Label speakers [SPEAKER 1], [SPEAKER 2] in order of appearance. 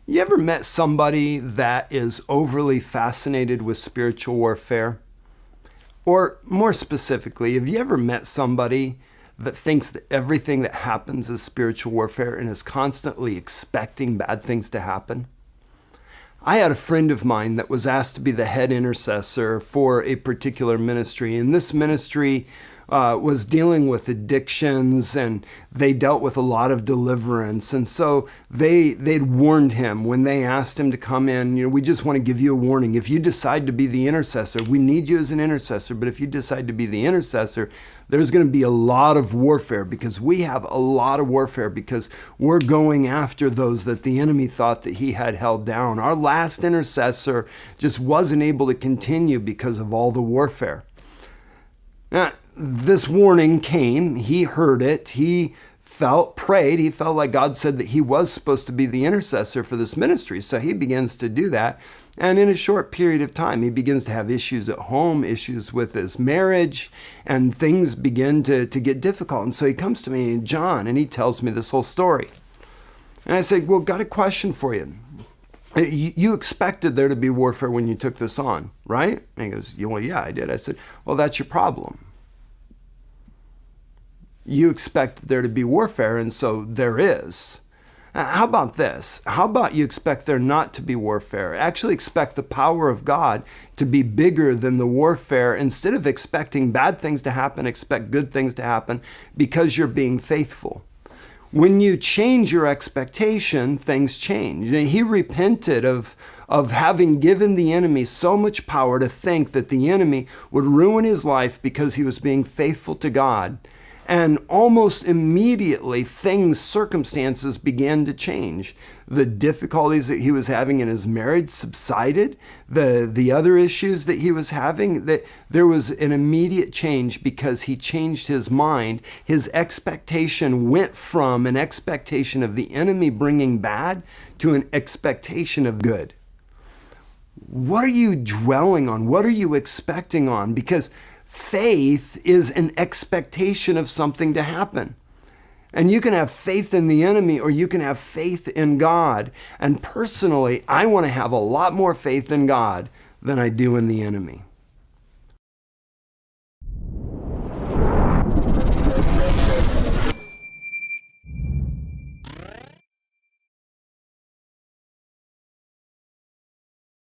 [SPEAKER 1] You ever met somebody that is overly fascinated with spiritual warfare? Or more specifically, have you ever met somebody that thinks that everything that happens is spiritual warfare and is constantly expecting bad things to happen? I had a friend of mine that was asked to be the head intercessor for a particular ministry, and this ministry was dealing with addictions, and they dealt with a lot of deliverance. And so they'd warned him when they asked him to come in, we just want to give you a warning. If you decide to be the intercessor, we need you as an intercessor, but if you decide to be the intercessor, there's going to be a lot of warfare, because we have a lot of warfare because we're going after those that the enemy thought that he had held down. Our last intercessor just wasn't able to continue because of all the warfare. Now, this warning came, he heard it, he prayed, he felt like God said that he was supposed to be the intercessor for this ministry. So he begins to do that. And in a short period of time, he begins to have issues at home, issues with his marriage, and things begin to get difficult. And so he comes to me, John, and he tells me this whole story. And I said, well, got a question for you. You expected there to be warfare when you took this on, right? And he goes, well, yeah, I did. I said, well, that's your problem. You expect there to be warfare, and so there is. How about this? How about you expect there not to be warfare? Actually expect the power of God to be bigger than the warfare. Instead of expecting bad things to happen, expect good things to happen because you're being faithful. When you change your expectation, things change. And he repented of having given the enemy so much power to think that the enemy would ruin his life because he was being faithful to God. And almost immediately, circumstances began to change. The difficulties that he was having in his marriage subsided. The other issues that he was having, that there was an immediate change because he changed his mind. His expectation went from an expectation of the enemy bringing bad to an expectation of good. What are you dwelling on? What are you expecting on? Because faith is an expectation of something to happen. And you can have faith in the enemy or you can have faith in God. And personally, I want to have a lot more faith in God than I do in the enemy.